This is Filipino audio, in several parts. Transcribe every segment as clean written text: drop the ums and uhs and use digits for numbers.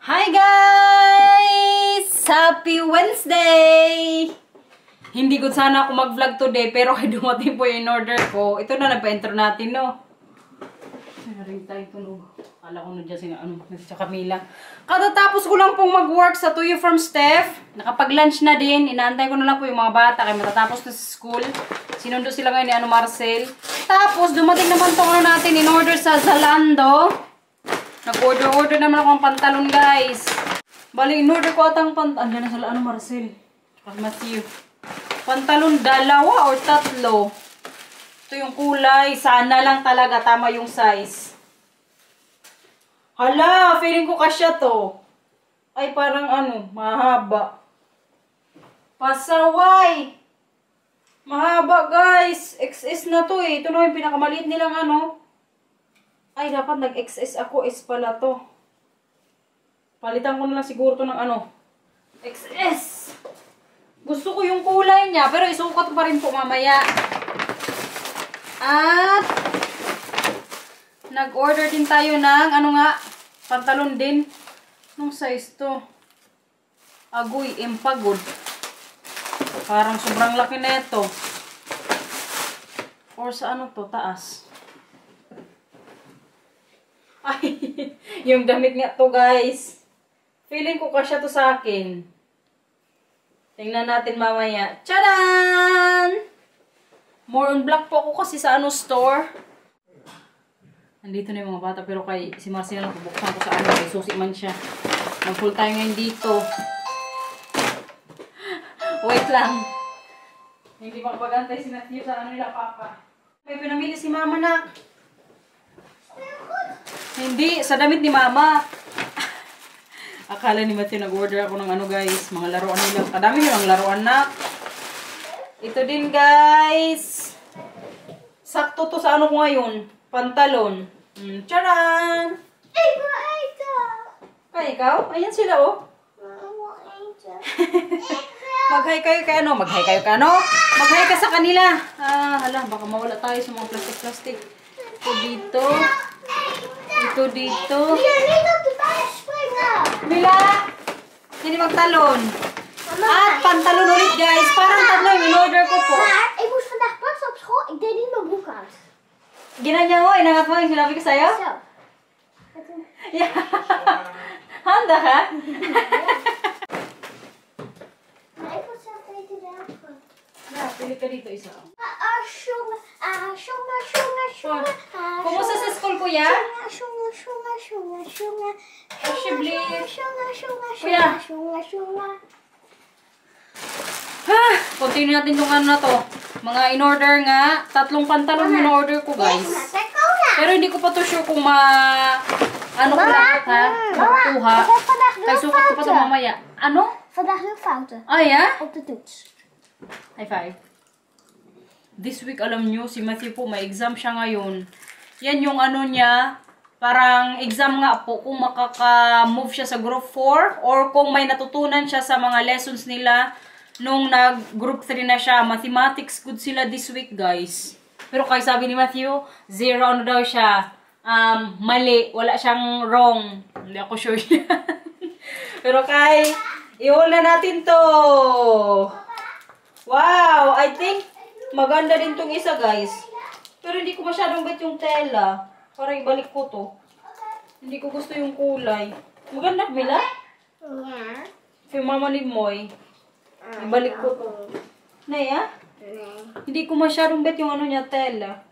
Hi guys! Happy Wednesday! Hindi ko sana ako mag-vlog today pero dumating po yung in-order ko. Ito na, nagpa-intro natin, no? Naring tayo tunog. Kala ko na dyan sa Camila. Katatapos ko lang pong mag-work sa To You from Steph. Nakapag-lunch na din. Inaantay ko na lang po yung mga bata kaya matatapos na sa school. Sinundo sila ngayon ni Marcel. Tapos dumating naman itong natin in-order sa Zalando. Nag-order naman ako ng pantalon, guys. Bali, in-order ko atang pantalon. Andiyan na sila, Marcel. Tsaka Matthew. Pantalon, 2 or 3. Ito yung kulay. Sana lang talaga tama yung size. Hala, feeling ko kasya to. Ay, parang mahaba. Pasaway. Mahaba, guys. XS na to eh. Ito na yung pinakamaliit nilang Ay, dapat nag-XS ako. S pala to. Palitan ko na lang siguro to ng XS. Gusto ko yung kulay niya. Pero isukat ko pa rin po mamaya. At nag-order din tayo ng pantalon din. Anong size to? Agoy, empagod. Parang sobrang laki na ito. Or sa to? Taas. Ay, yung damit nga to, guys. Feeling ko kasya to sa akin. Tingnan natin mamaya. Tcharan! More on black po ako kasi sa store. Nandito na yung mga bata pero kay si Marcel lang bubuksan ko sa kay susi man siya. Mag-full tayo ngayon dito. Wait lang. Hindi makapag-antay si Matthew sa nila, Papa. May pinamili si Mama na. Hindi, sa damit ni Mama. Akala ni Matthew nag-order ako ng guys. Mga laruan nila. Kadami yun ang laruan na. Ito din, guys. Sakto to sa ko ngayon. Pantalon. Charan! Kaya ikaw? Ayan sila, oh. Mag-hi kayo ka Mag-hi kayo ka Mag-hi ka sa kanila. Hala, baka mawala tayo sa mga plastic-plastic. Ito dito. Ito dito. Mila! Hindi magtalon. At pantalon ulit, guys. Parang 3 yung in-order ko po. Ik moest vandaag plassen op school. Ik deed niet mijn broek uit. Ginanya mo? Inangat mo yung sinabi ko sa'yo? Zo. Yeah. Handa ha? Maar ik wil zelf eten daarvoor. Pili ka dito isa. Jongen. Jongen. Kumusta sa school, kuya? Jongen. Kuya. Continue natin yung na to. Mga in-order nga. 3 pantalon yung in-order ko, guys. Pero hindi ko pa to sure kung ko lahat, ha? Makuha. Kaya sukat ko pa to mamaya. Vandaag nu fouten. Ah, ja? Op de toets. High five. This week, alam nyo, si Matthew po, may exam siya ngayon. Yan yung niya, parang exam nga po, kung makaka-move siya sa group 4 or kung may natutunan siya sa mga lessons nila nung nag-group 3 na siya. Mathematics good sila this week, guys. Pero kaya sabi ni Matthew, 0 daw siya. Mali. Wala siyang wrong. Hindi ako sure yan. Pero kay, i-haul na natin to. Wow! I think maganda din tong isa, guys. Pero hindi ko masyadong bet yung tela. Para ibalik ko to. Hindi ko gusto yung kulay. Maganda, Mila? Ja. Kay Mama ni Moy. Ibalik ko to. Naya? Hindi ko masyadong bet yung niya, tela.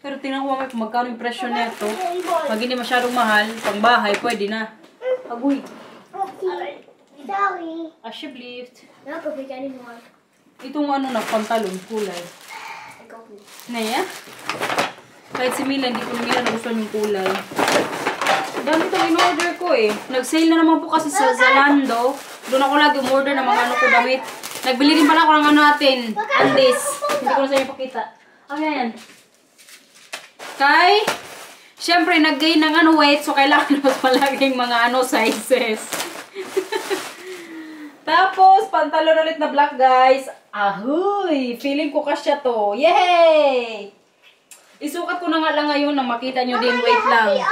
Pero tingnan ko kung magkano yung presyo nito. Pag hindi masyadong mahal, pang bahay, pwede na. Agoy. Sorry. Alsjeblieft. Welke vind jij niet mooi? Itong pantalon, kulay. Ik ook niet. Naya? Kahit si Mila, hindi ko Mila nagustuhan yung kulay. Dami itong in-order ko eh. Nag-sale na naman po kasi sa Zalando. Doon ako lagi umorder ng mga ko damit. Nagbili din pala ako ng natin. Andes. Hindi ko na sa inyo pakita. Yan. Kay, syempre, nag-gain ng weight. So, kailangan mas malaging mga sizes. Tapos, pantalon ulit na black, guys. Ahoy! Feeling ko kasya to. Yay! Isukat ko na nga lang ngayon na makita nyo din. Wait lang.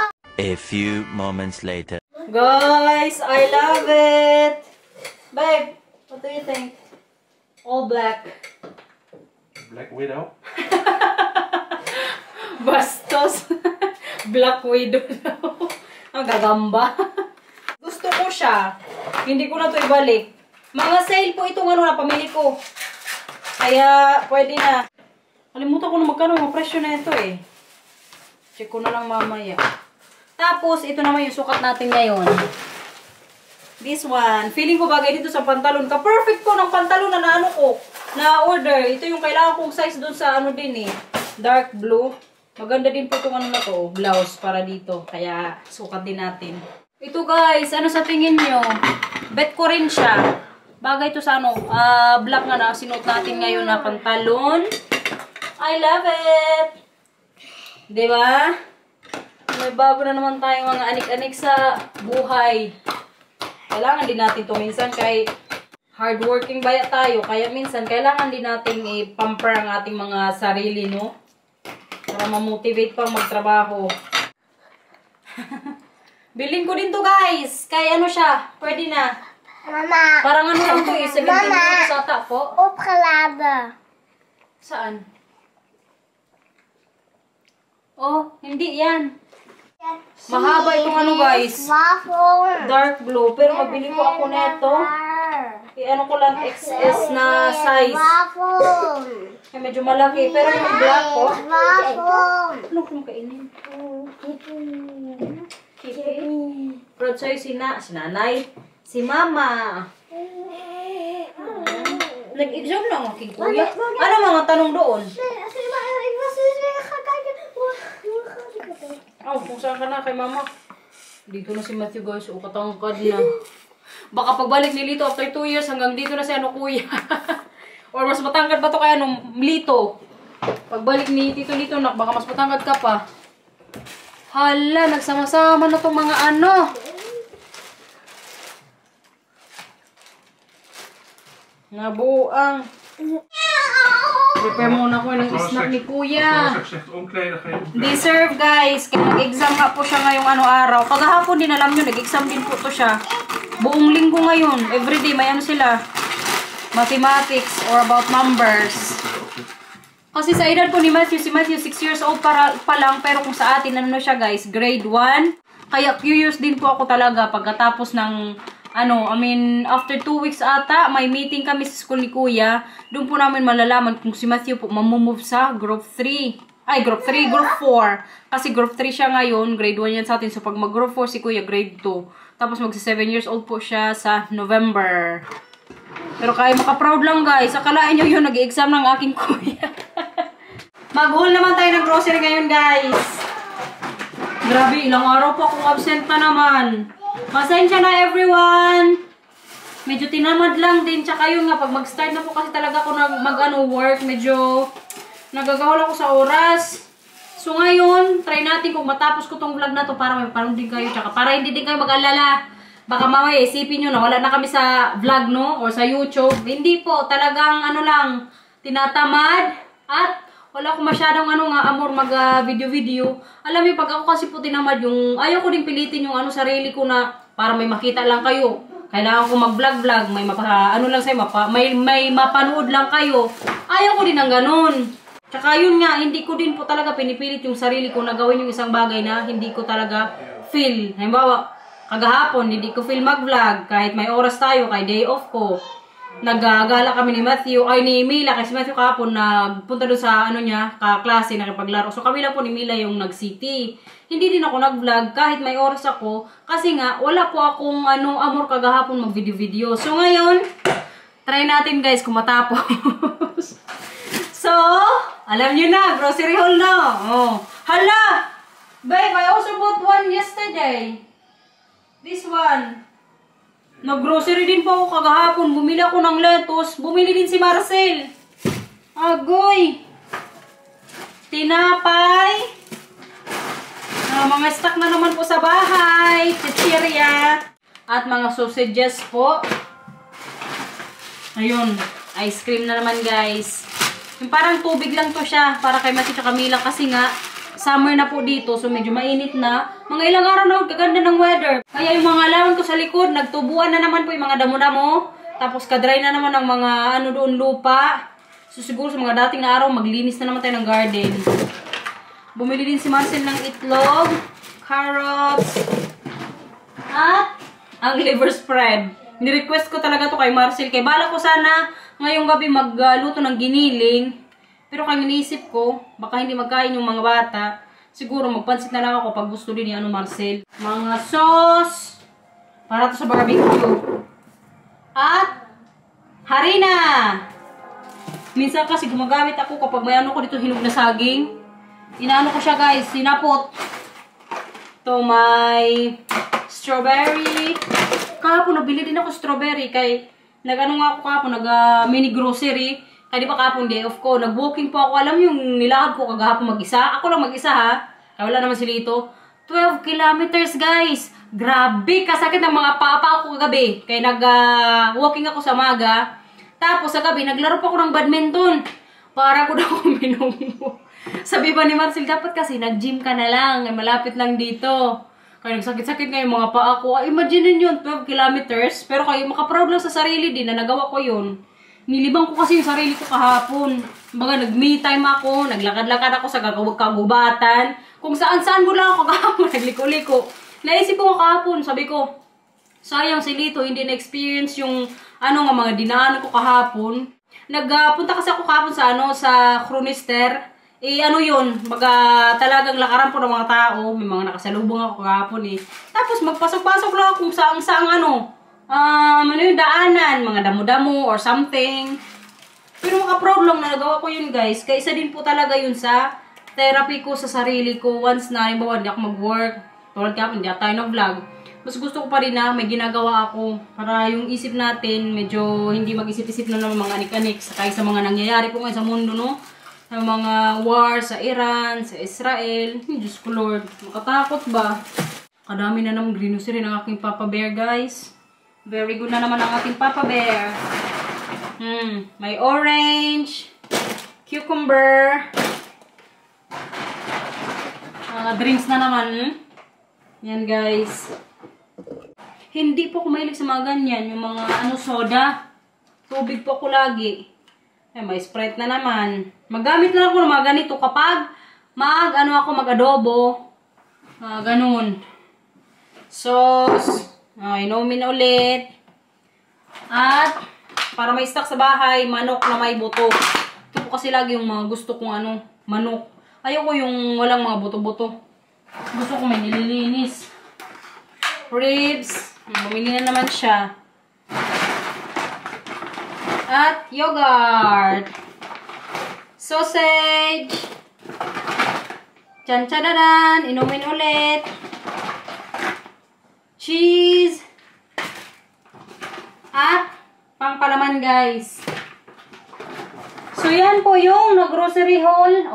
A few moments later. Guys, I love it! Babe, what do you think? All black. Black Widow? Bastos. Black Widow daw. Ang gagamba. Gusto ko siya. Hindi ko na to ibalik. Mga sale po itong ano na pamili ko. Kaya pwede na. Kalimutan ko na magkano mga presyo na ito eh. Check ko na lang mamaya. Tapos ito naman yung sukat natin ngayon. This one. Feeling ko bagay dito sa pantalon. Ka-perfect ko ng pantalon na naano ko. Na-order. Ito yung kailangan kong size doon sa ano din eh. Dark blue. Maganda din po itong ano na to. Blouse para dito. Kaya sukat din natin. Ito guys. Ano sa tingin nyo? Bet ko rin siya. Bagay ito sa ano. Black nga na. Sinuot natin ngayon na pantalon. I love it! Diba? May bago na naman tayong mga anik-anik sa buhay. Kailangan din natin ito minsan kay hardworking baya tayo. Kaya minsan kailangan din natin i-pamper ang ating mga sarili, no? Para ma-motivate pang magtrabaho. Bilhin ko din to guys. Kaya ano siya? Pwede na. Mama. Parang ano lang to eh. 17 minutes ata po. Opkalada. Saan? Oh, hindi yan. Mahaba itong ano guys. Waffle. Dark blue. Pero mabili ko ako neto. I-ano ko lang XS na size. Waffle. Ay, medyo malaki. Pero yung black ko. Waffle. Ano kung kainin? Proud sa'yo si nanay. Si mama. Nag-exam lang ang aking kuya. Ano mga tanong doon? Oh, kung saan ka na kay mama? Dito na si Matthew guys. O, katangkad na. Baka pagbalik ni Lito after 2 years hanggang dito na si ano kuya. Or mas matangkad ba to kaya nung Lito? Pagbalik ni Tito Lito nak, baka mas matangkad ka pa. Hala, nagsama-sama na tong mga ano. Nabuang. Prepare muna ko ng snack ni kuya. Deserve guys. Kaya nag-exam nga po siya ngayong ano araw. Kagahapon din alam nyo, nag-exam din po to siya. Buong linggo ngayon. Everyday may ano sila. Mathematics or about numbers. Kasi sa edad po ni Matthew, si Matthew 6 years old pa lang. Pero kung sa atin, ano siya guys, grade 1. Kaya curious din po ako talaga pagkatapos ng after 2 weeks ata, may meeting kami sa school ni Kuya. Doon po namin malalaman kung si Matthew po mamumove sa group 3. Ay, group 3, group 4. Kasi group 3 siya ngayon, grade 1 yan sa atin. So, pag mag-group 4 si Kuya, grade 2. Tapos, magsi 7 years old po siya sa November. Pero kaya maka-proud lang guys. Akalain nyo yun, nag-exam ng aking Kuya. Mag-haul naman tayo ng grocery ngayon guys. Grabe, ilang araw po akong absent na naman. Pasensya na everyone. Medyo tinamad lang din. Tsaka yun nga, pag mag-start na po kasi talaga ako work, medyo nagagahol ako sa oras. So ngayon, try natin kung matapos ko tong vlog na to para may parang din kayo. Tsaka para hindi din kayo mag-alala. Baka mamaya isipin nyo na wala na kami sa vlog, no? Or sa YouTube. Hindi po, talagang lang, tinatamad. At wala ko masyadong amor mag-video-video. Alam niyo, pag ako kasi po tinamad yung, ayaw ko din pilitin yung sarili ko na para may makita lang kayo. Kailangan ko mag-vlog-vlog, may may mapanood lang kayo. Ayaw ko din ng ganun. Tsaka yun nga, hindi ko din po talaga pinipilit yung sarili ko na gawin yung isang bagay na hindi ko talaga feel. Halimbawa, kagahapon, hindi ko feel mag-vlog. Kahit may oras tayo, kahit day off ko. Nagagala kami ni Matthew, ay ni Mila, kasi Matthew kahapon nagpunta doon sa kaklase, nakipaglaro. So kami lang po ni Mila yung nag-city. Hindi din ako nag-vlog kahit may oras ako, kasi nga wala po akong amor kagahapon mag-video-video. So ngayon, try natin guys kung matapos. So, alam nyo na, grocery haul na. Oh. Hala! Babe, I also bought one yesterday. This one. Nag-grocery din po ako kagahapon. Bumili ako ng lettuce. Bumili din si Marcel. Agoy! Tinapay. Mga stock na naman po sa bahay. Chichirya. At mga sausages po. Ayun. Ice cream na naman guys. Yung parang tubig lang to siya. Para kay Matthew at Camila. Kasi nga, summer na po dito, so medyo mainit na. Mga ilang araw na, kaganda ng weather. Kaya yung mga halaman ko sa likod, nagtubuan na naman po yung mga damo-damo. Tapos kadry na naman ang mga ano doon lupa. So siguro sa mga dating na araw, maglinis na naman tayo ng garden. Bumili din si Marcel ng itlog, carrots, at ang liver spread. Ni-request ko talaga to kay Marcel. Kaya bala ko sana ngayong gabi magluto ng giniling. Pero kaya iniisip ko, baka hindi magkain yung mga bata. Siguro magpansit na lang ako pag gusto din ni Marcel. Mga sauce para to sa barbecue. At harina. Minsan kasi gumagamit ako kapag may ano ko dito hinog na saging. Inaano ko siya guys, sinapot. To my strawberry. Kahapon nabili din ako strawberry kay nag-ano nga ako kahapon, nag-mini grocery. Kaya di ba kahapon day off ko, nag-walking po ako. Alam yung nilakad ko kagahapon mag-isa. Ako lang mag-isa ha. Kaya wala naman si Lito. 12 kilometers guys. Grabe, kasakit ng mga papa ako kagabi. Kaya nag-walking ako sa maga. Tapos sa gabi, naglaro pa ako ng badminton. Para ko na uminom mo. Sabi pa ni Marcel, dapat kasi nag-gym ka na lang. Malapit lang dito. Kaya nagsakit-sakit nga yung mga paa ko. Imagine yun, 12 kilometers. Pero kayo makaproud lang sa sarili din na nagawa ko yun. Nilibang ko kasi yung sarili ko kahapon. Baga nag-me time ako, naglakad-lakad ako sa kagubatan. Kung saan-saan ko lang ako kahapon, nagliko-liko. Naisip ko kahapon, sabi ko, sayang si Lito, hindi na-experience yung ano nga mga dinaanan ko kahapon. Nagpunta kasi ako kahapon sa sa Cronister. Ano yun, baga talagang lakaran po ng mga tao. May mga nakasalubong ako kahapon Tapos magpasok-pasok lang ako kung saan ano yung daanan, mga damo-damo or something. Pero maka-proud lang na nagawa ko yun guys. Kaya isa din po talaga yun sa therapy ko sa sarili ko. Once na, halimbawa, hindi ako mag-work. Tulad ka, hindi tayo nag-vlog. Mas gusto ko pa rin na may ginagawa ako para yung isip natin medyo hindi mag-isip-isip na ng mga anik-anik sakay sa mga nangyayari po ngayon sa mundo, no? Sa mga war sa Iran, sa Israel. Diyos ko Lord, makatakot ba? Kadami na naman grocery ng aking Papa Bear, guys. Very good na naman ang ating Papa Bear. May orange, cucumber, drinks na naman. Yan, guys. Hindi po ako mahilig sa mga ganyan. Yung mga soda. Tubig po ako lagi. May Sprite na naman. Magamit na ako ng mga ganito kapag mag-adobo. Ganun. Sauce. Inumin ulit. At, para may stock sa bahay, manok na may buto. Ito po kasi lagi yung mga gusto kong manok. Ayoko yung walang mga buto-buto. Gusto ko may nililinis. Ribs. Bumili na naman siya. At yogurt. Sausage. Chan-chadadan. Inumin ulit. Cheese. At pangpalaman guys. So yan po yung nag-grocery haul.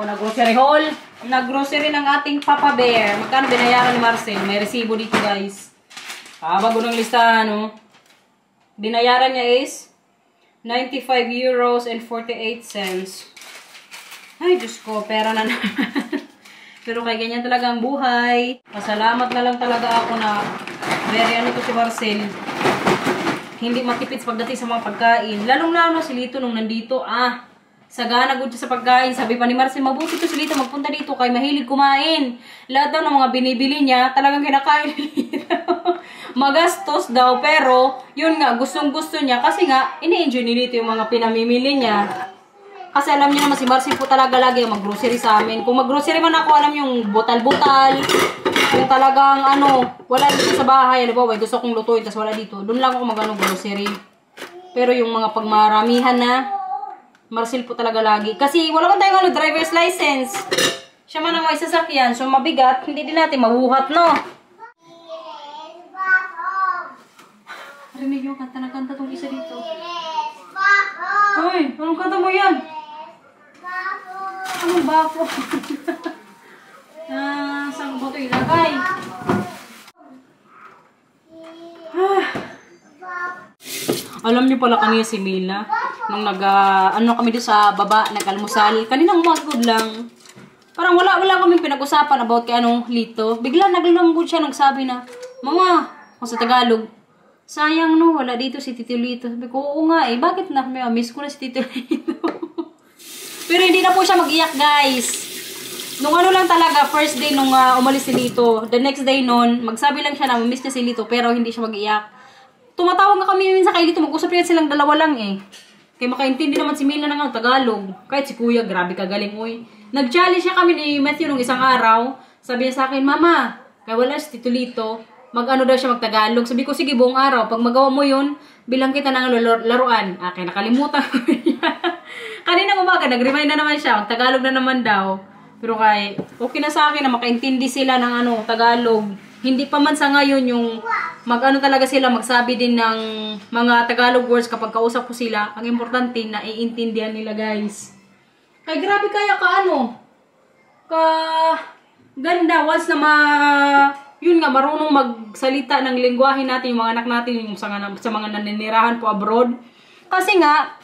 Nag-grocery ng ating Papa Bear. Magkano binayaran ni Marcel? May resibo dito guys. Bago ng listahan, no? Binayaran niya is 95 euros and 48 cents. Ay, Diyos ko, pera na naman. Pero kay ganyan talaga ang buhay. Pasalamat na lang talaga ako na very to si Marcel. Hindi matipid pagdating sa mga pagkain. Lalong-lalo si Lito nung nandito, sagana good siya sa pagkain. Sabi pa ni Marcel, mabuti to si Lito magpunta dito kay mahilig kumain. Lahat daw ng mga binibili niya, talagang kinakain Lito. Magastos daw, pero yun nga, gustong-gusto niya. Kasi nga, ini-enjoy ni Lito yung mga pinamimili niya. Kasi alam niyo naman, si Marcel po talaga lagi mag-grocery sa amin. Kung mag-grocery man ako, alam yung butal-butal. Kung talagang wala dito sa bahay, gusto kong lutuin, tas wala dito. Doon lang ako grocery. Pero yung mga pagmaramihan na, Marcel po talaga lagi. Kasi wala man tayong driver's license. Siya man ang may sasakyan, so mabigat, hindi din natin mabuhat, no? Rinig yung kanta na kanta tong isa dito. Hoy, anong kanta mo yan? Anong bafo? Saan ko ito ilagay? Alam niyo pala kanina si Mila, nung kami doon sa baba, nag-almusal. Kaninang umagod lang. Parang wala kaming pinag-usapan about kay Lito. Bigla naglanggod siya, nagsabi na, Mama, o sa Tagalog, sayang no, wala dito si Tito Lito. Sabi ko, oo nga bakit na? Miss ko na si Tito Lito. Pero hindi na po siya mag-iyak, guys. Nung lang talaga, first day nung umalis si Lito, the next day nun, magsabi lang siya na miss niya si Lito, pero hindi siya mag-iyak. Tumatawag nga kami minsan kay Lito, mag-usap yan silang dalawa lang Kaya makaintindi naman si Mila ng Tagalog. Kahit si Kuya, grabe kagaling, uy. Nag-challenge siya kami ni Matthew nung isang araw. Sabi niya sa akin, Mama, kaya wala si Tito Lito, mag-ano daw siya mag-Tagalog. Sabi ko, sige, buong araw, pag magawa mo yun, bilang kita ng laruan. Okay, nakalimutan ko niya. Kanina umaga, nag-remind na naman siya, mag-Tagalog na naman daw. Pero okay na sa akin na makaintindi sila ng Tagalog. Hindi pa man sa ngayon yung talaga sila, magsabi din ng mga Tagalog words kapag kausap ko sila. Ang importante na iintindihan nila, guys. Kaya grabe kaya ganda once na marunong magsalita ng lengguwahe natin, yung mga anak natin, yung sa mga naninirahan po abroad. Kasi nga,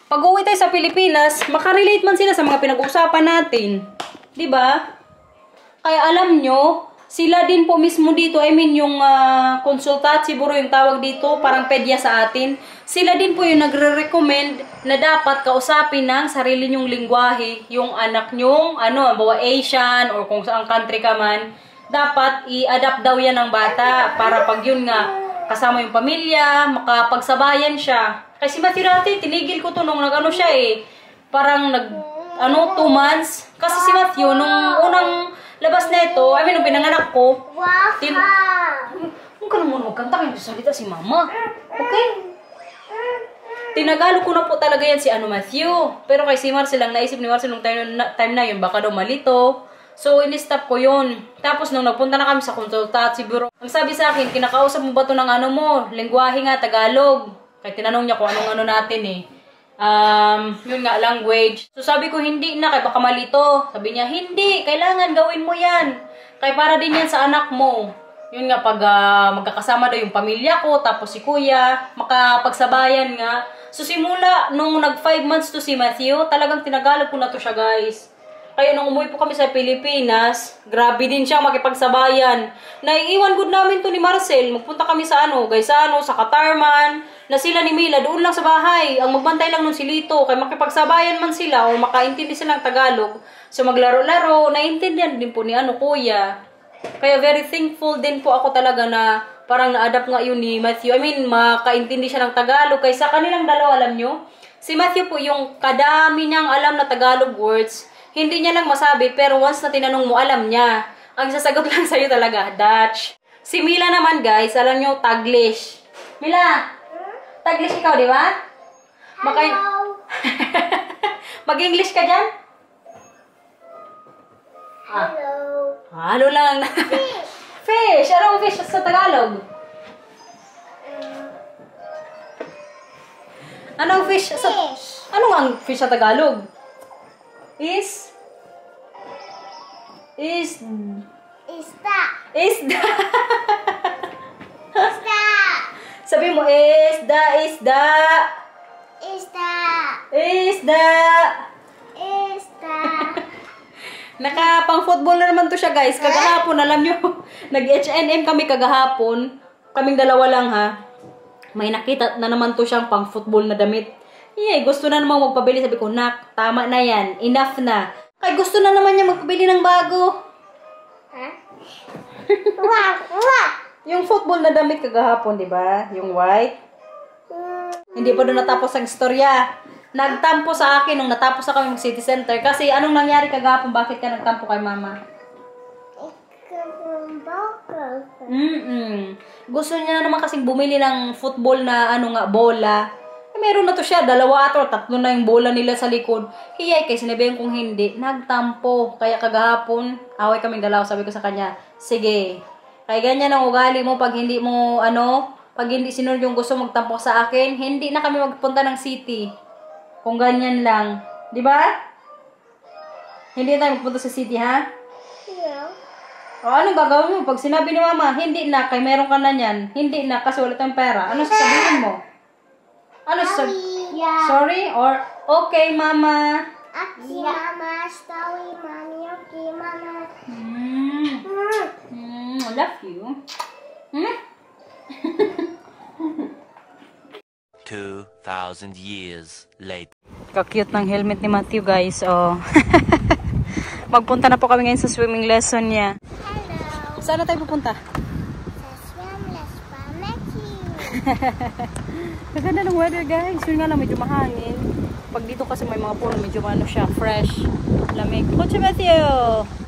pag uwi tayo sa Pilipinas, makarelate man sila sa mga pinag-uusapan natin. Diba? Kaya alam nyo, sila din po mismo dito, yung konsultat, siguro yung tawag dito, parang pedya sa atin. Sila din po yung nagre-recommend na dapat kausapin ng sarili nyong lingwahe, yung anak nyong, bawa Asian, or kung saan country ka man, dapat i-adapt daw yan ng bata, para pag yun nga, kasama yung pamilya, makapagsabayan siya. Kasi Matthew dati, tinigil ko to nung siya parang 2 months. Kasi si Matthew, nung unang labas na ito, nung pinanganak ko, huwag ka naman magkanta, kayo salita si Mama. Okay? Tinagalo ko na po talaga yan si Matthew. Pero kay si Marcel, ang naisip ni Marcel nung time na yun, baka daw malito. So, in-stop ko yun. Tapos, nung nagpunta na kami sa konsultat, siguro, ang sabi sa akin, kinakausap mo ba ito ng mo? Lengguwahe nga, Tagalog. Kaya tinanong niya kung anong natin yun nga, language. So, sabi ko, hindi na, kaya baka malito. Sabi niya, hindi, kailangan gawin mo yan. Kaya para din yan sa anak mo. Yun nga, pag magkakasama daw yung pamilya ko, tapos si Kuya, makapagsabayan nga. So, simula, nung nag 5 months to si Matthew, talagang tinagalog ko na to siya, guys. Kaya nung umuwi po kami sa Pilipinas, grabe din siya makipagsabayan. Naiiwan good namin to ni Marcel. Magpunta kami sa sa Katarman, na sila ni Mila, doon lang sa bahay. Ang magbantay lang nun si Lito. Kaya makipagsabayan man sila o makaintindi silang Tagalog. So maglaro-laro, naiintindihan din po ni Kuya. Kaya very thankful din po ako talaga na parang na-adapt nga yun ni Matthew. Makaintindi siya ng Tagalog. Kaya sa kanilang dalawa, alam nyo, si Matthew po yung kadami niyang alam na Tagalog words. Hindi niya lang masabi, pero once na tinanong mo, alam niya. Ang sasagot lang sa'yo talaga, Dutch. Si Mila naman, guys, alam nyo, Taglish. Mila, Taglish ikaw, di ba? Hello. Mag-English ka dyan? Hello. Halo lang. Fish. Fish. Anong fish sa Tagalog? Anong fish sa... Fish. Ano ang fish sa Tagalog? Isda. Isda. Isda. Isda. Sabi mo, isda. Isda. Isda. Isda. Nakapang-football na naman to siya, guys. Kagahapon, alam nyo, nag-H&M kami kagahapon. Kaming dalawa lang, ha. May nakita na naman to siyang pang-football na damit. Gusto na naman magpabili. Sabi ko, nak, tama na yan. Enough na. Kaya gusto na naman niya magpabili ng bago. Ha? Wah. Yung football na damit kagahapon, di ba? Yung white. Hindi pa doon natapos ang istorya. Nagtampo sa akin nung natapos na kami City Center. Kasi anong nangyari kagahapon? Bakit ka nagtampo kay Mama? Gusto niya naman kasing bumili ng football na bola. Meron na to siya, 2 or 3 na yung bola nila sa likod. Hiyay, kaya sinabihan kong hindi, nagtampo. Kaya kagahapon, away kaming dalaw. Sabi ko sa kanya, sige. Kaya ganyan ang ugali mo pag hindi mo, pag hindi sinunod yung gusto magtampo sa akin, hindi na kami magpunta ng city. Kung ganyan lang. Di ba? Hindi tayo magpunta sa city, ha? Yeah. O, anong gagawin mo? Pag sinabi ni Mama, hindi na, kay meron ka na yan. Hindi na, kasi wala tayong pera. Ano sasabihin mo? Ano Sorry. Sorry? Or, okay, Mama. Aki mama, stawi mami, okay mama. I love you. 2,000 years later. Ka-cute ng helmet ni Matthew, guys. Oh. Magpunta na po kami ngayon sa swimming lesson niya. Hello. Saan na tayo pupunta? Sa swimless pa, Matthew. Kaganda ng weather, guys. Yun nga lang, medyo mahangin. Pag dito kasi may mga puno, medyo ano siya, fresh. Lamig. Coach Matthew!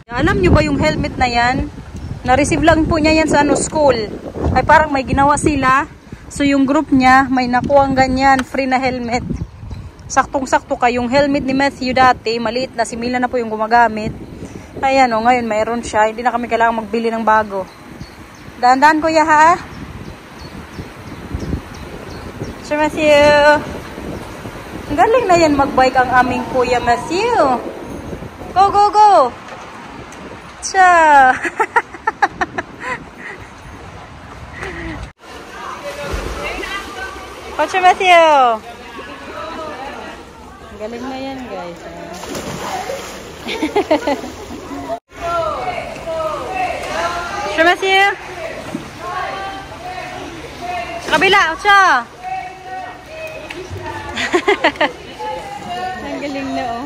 Alam nyo ba yung helmet na yan? Na-receive lang po niya yan sa school. Ay parang may ginawa sila. So yung group niya, may nakuha ganyan, free na helmet. Saktong-sakto kayong helmet ni Matthew dati, maliit na, si Mila na po yung gumagamit. Ayan o, ngayon mayroon siya. Hindi na kami kailangan magbili ng bago. Dahan-dahan kuya ha? Sir Matthew! Ang galing na yan magbike ang aming kuya Matthew. Go, go, go! Cha! Coach Matthew! Galing na yan, guys. Coach Matthew! Sa kabila, Ocha! Ang galing na, oh.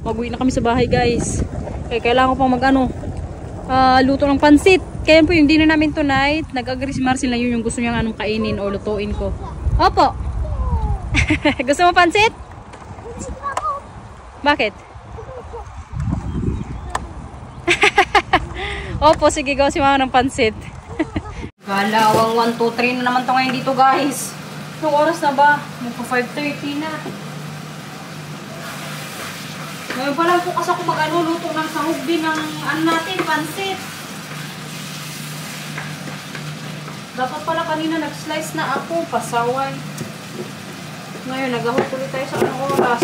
Mag-uwi na kami sa bahay, guys. Kaya kailangan ko pang luto ng pansit. Kaya po yung dinner namin tonight. Nag-agree si Marcel na yun yung gusto niyang anong kainin o lutuin ko. Opo. Gusto mo pansit? Bakit? Opo, sige, gawa si mama ng pansit. Galawang 1, 2, 3 na naman to ngayon dito, guys. Anong oras na ba? Magpa 5:30 na. Ngayon pa lang po kasi ako luto ng sahog din ng natin, pansit. Dapat pala kanina nag-slice na ako, pasaway. Ngayon, nag-ahot ulit tayo sa anong oras.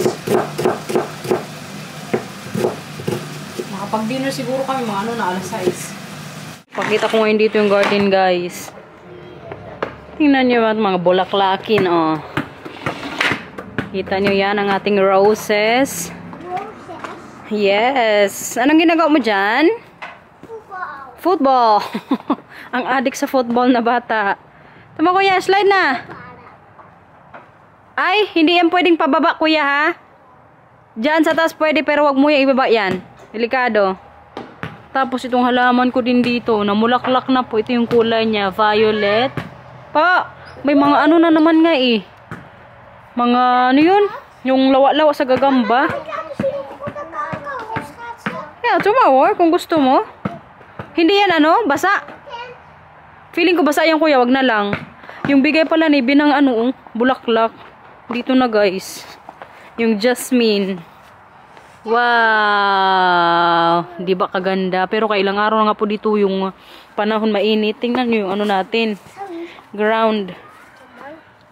Makapag-dinner siguro kami mga na alas 6. Pakita ko ngayon dito yung garden, guys. Tingnan nyo mga bulaklakin, oh. Kita nyo yan ang ating roses. Yes. Anong ginagawa mo dyan? Football. Ang adik sa football na bata. Tama kuya, slide na. Ay, hindi yan pwedeng pababa kuya ha. Diyan sa taas pwede pero wag mo yung ibaba yan. Delikado. Tapos itong halaman ko din dito. Namulaklak na po. Ito yung kulay niya. Violet. Pa, may mga ano na naman nga eh. Mga ano yun? Yung lawa-lawa sa gagamba. Yeah, tumawar kung gusto mo. Hindi yan basa. Feeling ko basa yan kuya, wag na lang. Yung bigay pala ni binang bulaklak. Dito na guys. Yung jasmine. Wow! Di ba kaganda? Pero kailang araw na nga po dito yung panahon mainit. Tingnan nyo yung natin. Ground.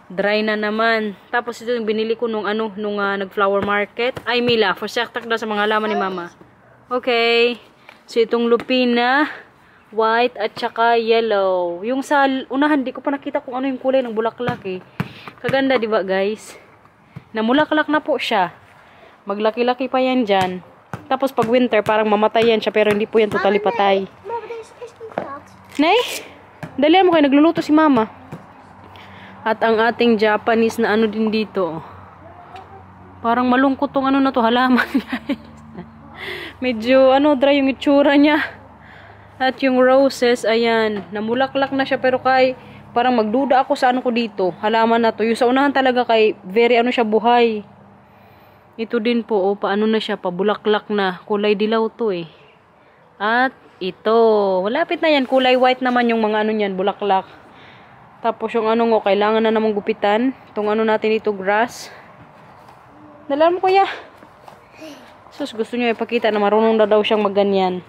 Dry na naman. Tapos ito yung binili ko nung nag-flower market. Ay Mila, for saktak na sa mga halaman ni mama. Okay. So itong lupina, white at saka yellow. Yung sa unahan, di ko pa nakita kung ano yung kulay ng bulaklak eh. Kaganda, di ba guys? Namulaklak na po siya. Maglaki-laki pa yan dyan. Tapos pag winter, parang mamatay yan siya pero hindi po yan totally patay. Nay, dalihan mo kayo, nagluluto si mama. At ang ating Japanese na din dito. Parang malungkot tong na to, halaman guys. Medyo dry yung itsura niya. At yung roses, ayan, namulaklak na siya pero parang magduda ako sa ko dito. Halaman na to. Yung sa unahan talaga very siya buhay. Ito din po, paano na siya, pabulaklak na. Kulay dilaw to eh. At ito, malapit na yan. Kulay white naman yung mga niyan, bulaklak. Tapos yung kailangan na namang gupitan. Itong natin ito, grass. Dala mo kuya. Sus, gusto niyo ipakita na marunong na daw siyang magganyan.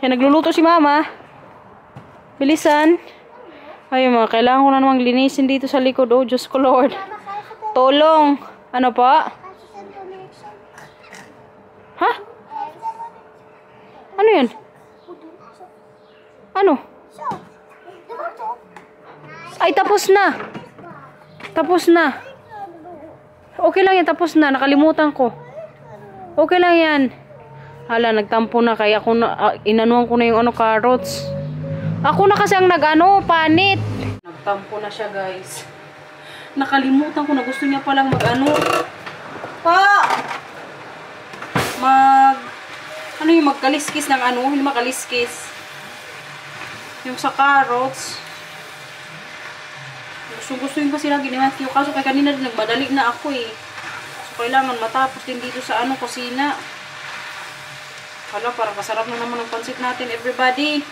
Kaya nagluluto si mama. Bilisan. Ay mga, kailangan ko na namang linisin dito sa likod. Oh, Diyos ko Lord. Tulong. Ano pa? Ha? Ano yan? Ano? Ay, tapos na. Tapos na. Okay lang yan, tapos na. Nakalimutan ko. Okay lang yan. Hala, nagtampo na. Kaya ako na, inanuan ko na yung carrots. Ako na kasi ang panit. Nagtampo na siya, guys. Nakalimutan ko na gusto niya palang yung magkaliskis ng hindi makaliskis. Yung sa carrots. Gusto yun kasi lagi ni Matthew. Kaso kay kanina din nagmadali na ako eh. So kailangan matapos din dito sa kusina. Hala, parang kasarap na naman ang pansit natin, everybody.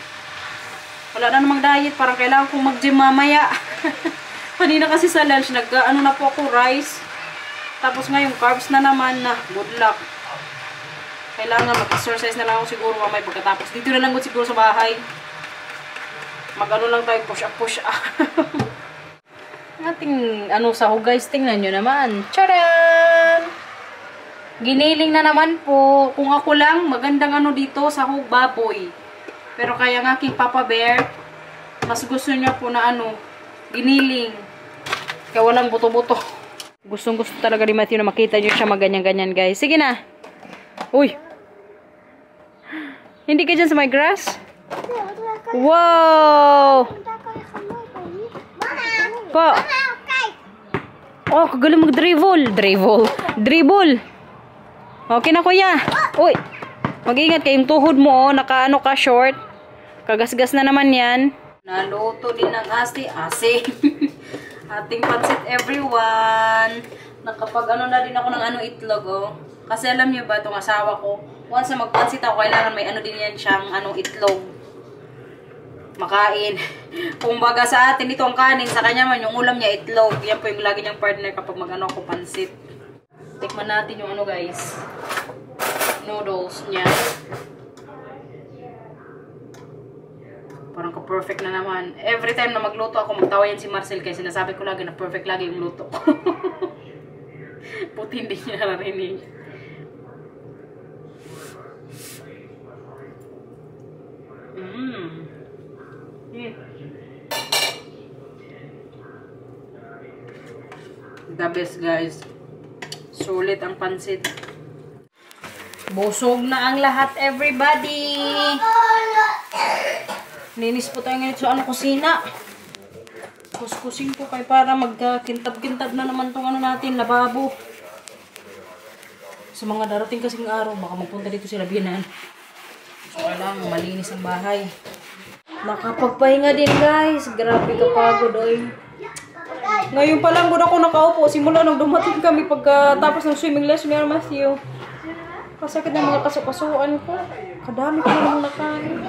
Wala na namang diet. Parang kailangan kong mag-gym mamaya. Kanina kasi sa lunch, na po ako rice. Tapos ngayon, carbs na naman na. Good luck. Kailangan mag-exercise na lang ako siguro mamaya pagkatapos. Dito na lang siguro sa bahay. Lang tayo, push up. Ating sahog guys, tingnan nyo naman. Charan! Giniling na naman po. Kung ako lang, magandang dito, sahog baboy. Pero kaya ng aking Papa Bear, mas gusto niya po na giniling. Kaya walang buto-buto. Gustong-gusto talaga ni Matthew na makita nyo siya maganyan-ganyan guys. Sige na. Uy! Hindi ka dyan sa my grass? Wow! Pa! Oh, kagaling mag-dribble. Dribble. Okay na kuya. Uy! Mag-ingat kayong tuhod mo, naka ka short. Kagasgas na naman yan. Naluto din ng ase. Ating pansit everyone. Nakapag na din ako ng itlog Kasi alam niyo ba itong asawa ko, once na magpansit ako, kailangan may din yan siyang itlog. Makain. Kung baga sa atin ito ang kanin, sa kanya man yung ulam niya itlog. Yan po yung lagi niyang partner kapag ako pansit. Tikman natin yung guys. Noodles niya. Parang ka-perfect na naman. Every time na magluto ako, magtawa yan si Marcel kasi sinasabi ko lagi na perfect lagi yung luto ko. Puti hindi niya narinig. The best guys. Sulit ang pansit. Busog na ang lahat everybody. Linis po tayo ngayon sa kusina. Kuskusin po kayo para magkakintab-kintab na naman tong natin, lababo. Sa mga darating kasing araw, baka magpunta dito sila biyanan. So kailangan malinis ang bahay. Nakapagpahinga din guys. Grabe kapagod Ngayon pa lang ako nakaupo. Simula nung dumating kami pagkatapos ng swimming lesson ni Matthew. Kasakit ng mga kasukasuan ko. Kadami ko namang nakain.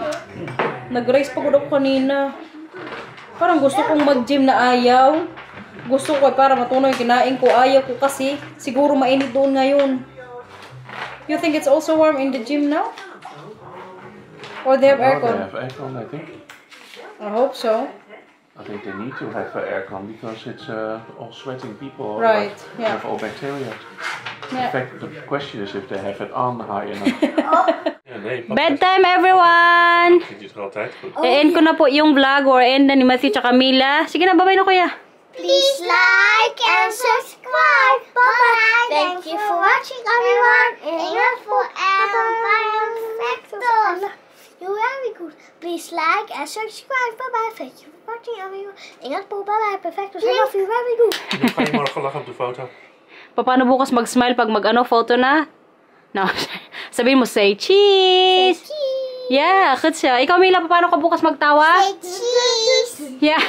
Nag-race pa ako kanina. Parang gusto kong mag-gym na ayaw. Gusto ko para matunaw yung kinain ko. Ayaw ko kasi siguro mainit doon ngayon. You think it's also warm in the gym now? Or they have aircon? They have aircon, I think. I hope so. I think they need to have aircon because it's all sweating people. Right, yeah. Have all bacteria. Yeah. In fact, the question is if they have it on high enough. Ja, nee, Bedtime everyone! Zit je er altijd goed? E-end ko na po yung vlog or end na ni Matthew tsaka Mila. Sige na, bye-bye na kuya. Please like and subscribe. Bye-bye. Thank you for watching, everyone. Ingat po Perfecto. You're very good. Please like and subscribe. Bye-bye. Thank you for watching, everyone. Ingat po. Bye-bye. Perfecto. I love you. Very good. Dan ga je morgen lachen op de foto. Paano bukas mag-smile pag photo na? No. Sabihin mo, say cheese. Say cheese. Yeah, good siya. Ikaw, Mila, paano ka bukas magtawa? Say cheese. Yeah.